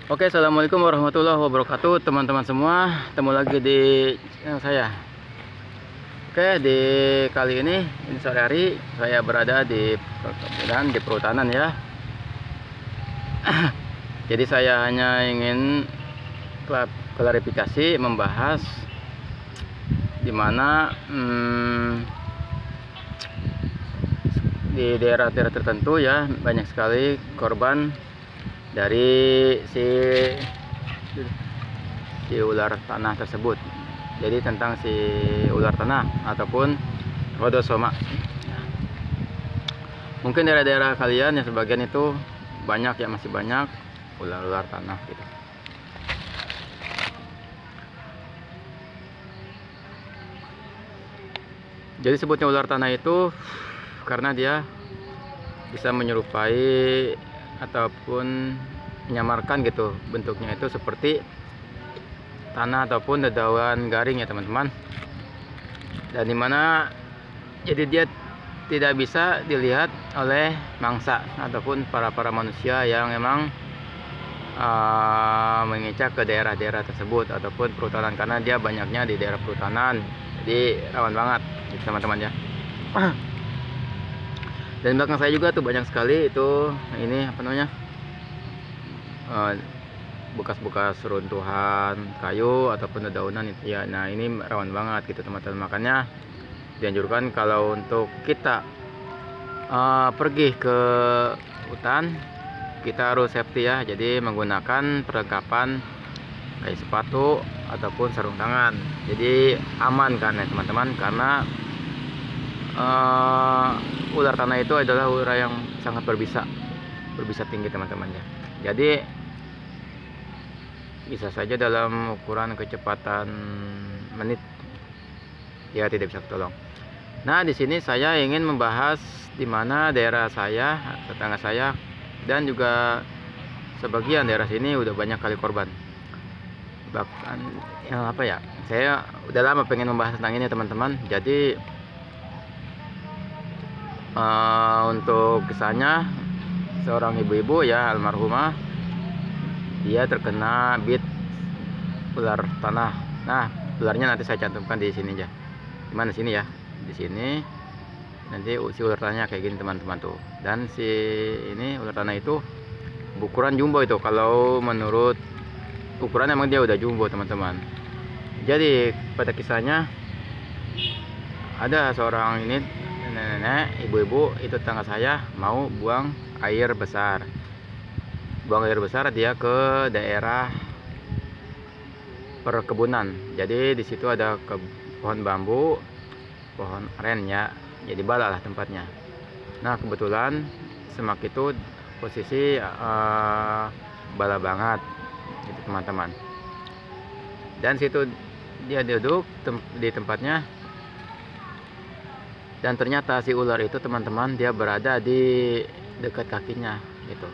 Oke, assalamualaikum warahmatullahi wabarakatuh, teman-teman semua. Ketemu lagi di channel saya. Oke, di kali ini sore hari saya berada di perkebunan, di perhutanan ya. Jadi saya hanya ingin klarifikasi membahas di mana di daerah-daerah tertentu ya banyak sekali korban dari si ular tanah tersebut. Jadi tentang si ular tanah ataupun rodosoma. Mungkin daerah-daerah kalian yang sebagian itu banyak ya, masih banyak ular-ular tanah gitu. Jadi sebutnya ular tanah itu karena dia bisa menyerupai ataupun menyamarkan gitu, bentuknya itu seperti tanah ataupun dedaunan garing ya teman-teman. Dan dimana jadi dia tidak bisa dilihat oleh mangsa ataupun para manusia yang memang mengecek ke daerah-daerah tersebut ataupun perhutanan, karena dia banyaknya di daerah perhutanan, jadi rawan banget gitu teman-teman ya. Dan belakang saya juga tuh banyak sekali itu ini apa namanya, bekas-bekas runtuhan kayu ataupun dedaunan itu ya. Nah ini rawan banget gitu teman-teman, makanya dianjurkan kalau untuk kita pergi ke hutan, kita harus safety ya. Jadi menggunakan perlengkapan kayak sepatu ataupun sarung tangan, jadi aman kan ya teman-teman, karena ular tanah itu adalah ular yang sangat berbisa tinggi teman-teman ya. Jadi bisa saja dalam ukuran kecepatan menit ya tidak bisa ketolong. Nah di sini saya ingin membahas di mana daerah saya, tetangga saya, dan juga sebagian daerah sini udah banyak kali korban. Bahkan ya apa ya, saya udah lama pengen membahas tentang ini teman-teman. Jadi untuk kisahnya, seorang ibu-ibu ya almarhumah, dia terkena bit ular tanah. Nah ularnya nanti saya cantumkan di sini aja. Dimana sini ya, di sini nanti si ular tanahnya kayak gini teman-teman tuh. Dan si ini ular tanah itu ukuran jumbo itu, kalau menurut ukuran emang dia udah jumbo teman-teman. Jadi pada kisahnya ada seorang ini nenek, ibu-ibu itu tetangga saya mau buang air besar. Dia ke daerah perkebunan. Jadi di situ ada pohon bambu, pohon aren ya. Jadi bala lah tempatnya. Nah kebetulan semak itu posisi bala banget gitu teman-teman. Dan situ dia duduk di tempatnya. Dan ternyata si ular itu teman-teman dia berada di dekat kakinya gitu.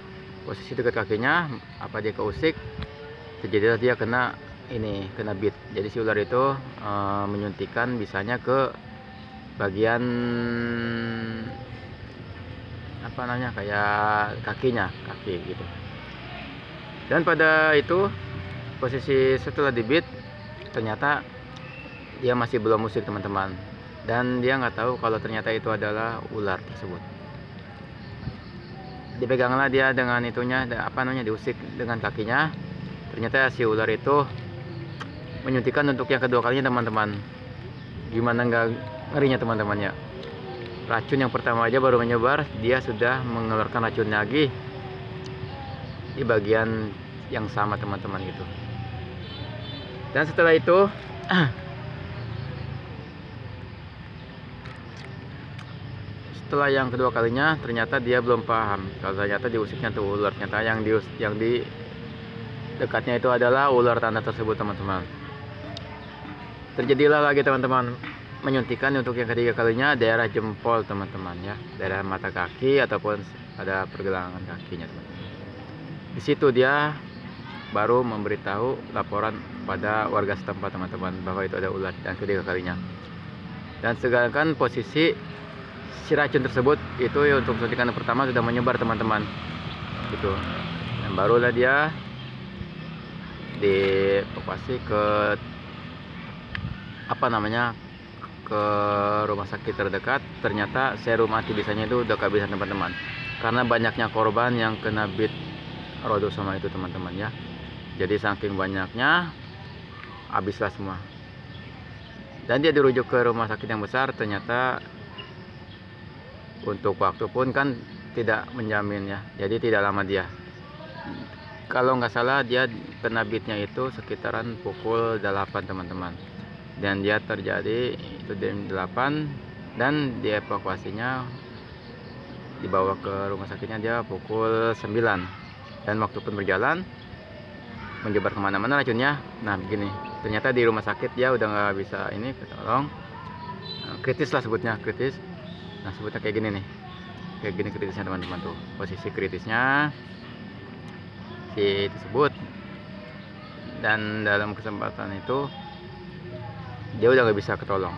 Posisi dekat kakinya, apa dia keusik, terjadilah dia kena bit. Jadi si ular itu menyuntikkan bisanya ke bagian apa namanya, kayak kaki gitu. Dan pada itu posisi setelah dibit ternyata dia masih belum musik teman-teman. Dan dia nggak tahu kalau ternyata itu adalah ular tersebut. Dipeganglah dia dengan itunya, apa namanya, diusik dengan kakinya. Ternyata si ular itu menyuntikkan untuk yang kedua kalinya teman-teman. Gimana nggak ngerinya teman-teman ya. Racun yang pertama aja baru menyebar, dia sudah mengeluarkan racun lagi di bagian yang sama teman-teman gitu. Dan setelah itu setelah yang kedua kalinya ternyata dia belum paham kalau ternyata diusiknya tuh ular, ternyata yang di dekatnya itu adalah ular tanah tersebut teman-teman. Terjadilah lagi teman-teman menyuntikkan untuk yang ketiga kalinya daerah jempol teman-teman ya, daerah mata kaki ataupun ada pergelangan kakinya teman-teman. Di situ dia baru memberitahu laporan pada warga setempat teman-teman bahwa itu ada ular dan ketiga kalinya. Dan sedangkan posisi si racun tersebut itu ya, untuk suntikan pertama sudah menyebar teman-teman gitu. Dan barulah dia dievakuasi ke ke rumah sakit terdekat. Ternyata serum anti-bisanya itu udah kehabisan teman-teman, karena banyaknya korban yang kena bit rodosoma itu teman-teman ya. Jadi saking banyaknya habislah semua, dan dia dirujuk ke rumah sakit yang besar. Ternyata untuk waktu pun kan tidak menjamin ya, jadi tidak lama dia. Kalau nggak salah dia kena bitnya itu sekitaran pukul 8 teman-teman, dan dia terjadi itu jam 8, dan dievakuasinya dibawa ke rumah sakitnya dia pukul 9, dan waktu pun berjalan menyebar kemana-mana racunnya. Nah begini, ternyata di rumah sakit dia udah nggak bisa ini ketolong, kritis lah sebutnya, kritis. Nah sebutnya kayak gini nih, kayak gini kritisnya teman-teman tuh, posisi kritisnya si tersebut. Dan dalam kesempatan itu dia udah nggak bisa ketolong,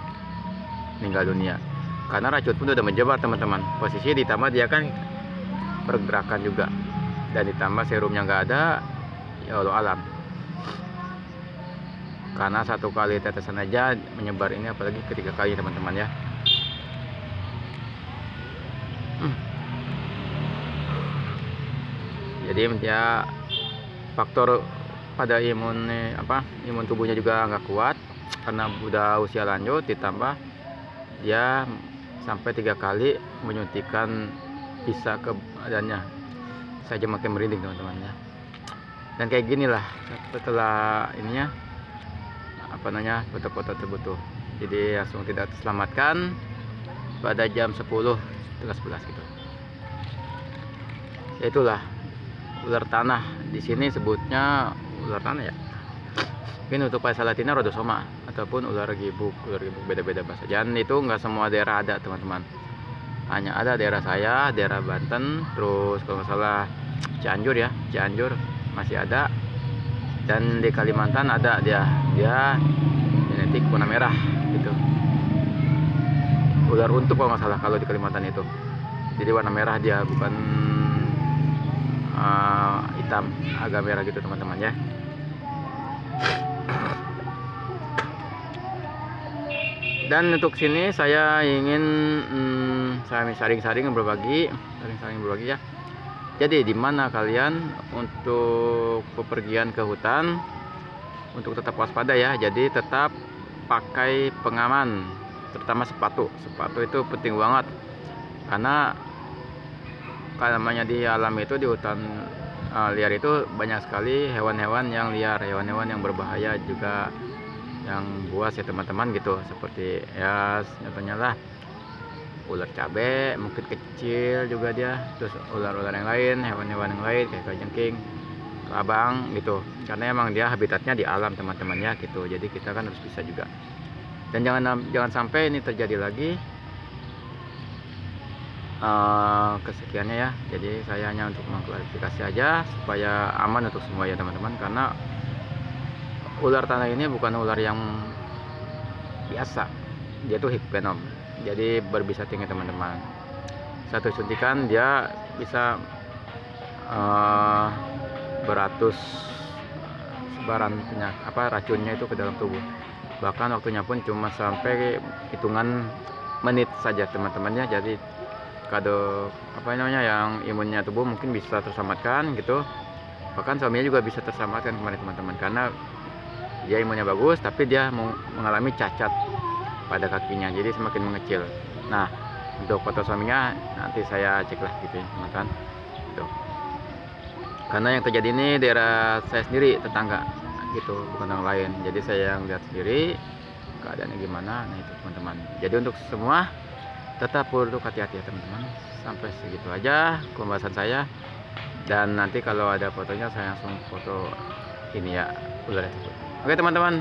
meninggal dunia karena racun pun udah menyebar teman-teman. Posisi ditambah dia kan pergerakan juga, dan ditambah serumnya nggak ada, ya Allah alam. Karena satu kali tetesan aja menyebar ini, apalagi ketiga kali teman-teman ya. Jadi ya faktor pada imun tubuhnya juga nggak kuat karena udah usia lanjut, ditambah dia sampai 3 kali menyuntikkan bisa ke badannya. Saya makin merinding teman-teman ya. Dan kayak gini lah setelah ininya foto-foto tersebut tuh. Jadi langsung tidak terselamatkan pada jam 10:11 gitu. Ya itulah ular tanah, di sini sebutnya ular tanah ya. Mungkin untuk bahasa Latinnya rodosoma ataupun ular gibuk beda-beda bahasa. Dan itu nggak semua daerah ada teman-teman, hanya ada daerah saya, daerah Banten, terus kalau nggak salah Cianjur masih ada, dan di Kalimantan ada dia genetik warna merah gitu, ular untuk kalau nggak salah kalau di Kalimantan itu. Jadi warna merah dia, bukan hitam, agak merah gitu teman-teman ya. Dan untuk sini saya ingin saring-saring berbagi ya. Jadi di mana kalian untuk bepergian ke hutan untuk tetap waspada ya. Jadi tetap pakai pengaman, terutama sepatu itu penting banget, karena namanya di alam itu, di hutan liar itu banyak sekali hewan-hewan yang liar, hewan-hewan yang berbahaya juga, yang buas ya teman-teman gitu, seperti ya contohnya lah ular cabe mungkin kecil juga dia, terus ular-ular yang lain, hewan-hewan yang lain kayak kalajengking, kelabang gitu, karena emang dia habitatnya di alam teman-teman ya gitu. Jadi kita kan harus bisa juga, dan jangan sampai ini terjadi lagi. Kesekiannya ya, jadi saya hanya untuk mengklarifikasi aja supaya aman untuk semua ya teman-teman, karena ular tanah ini bukan ular yang biasa, dia tuh hipvenom, jadi berbisa tinggi teman-teman. Satu suntikan dia bisa beratus sebaran racunnya itu ke dalam tubuh, bahkan waktunya pun cuma sampai hitungan menit saja teman-teman ya. Jadi kado yang imunnya tubuh mungkin bisa terselamatkan gitu, bahkan suaminya juga bisa terselamatkan kemarin teman-teman, karena dia imunnya bagus tapi dia mengalami cacat pada kakinya, jadi semakin mengecil. Nah untuk foto suaminya nanti saya cek lah gitu ya teman-teman gitu. Karena yang terjadi ini daerah saya sendiri, tetangga gitu, bukan orang lain, jadi saya yang lihat sendiri keadaannya gimana. Nah itu teman-teman, jadi untuk semua tetap perlu hati-hati ya teman-teman. Sampai segitu aja pembahasan saya, dan nanti kalau ada fotonya saya langsung foto ini ya ular tersebut. Oke teman-teman,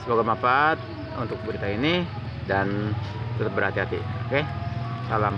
semoga bermanfaat untuk berita ini, dan tetap berhati-hati. Oke, salam.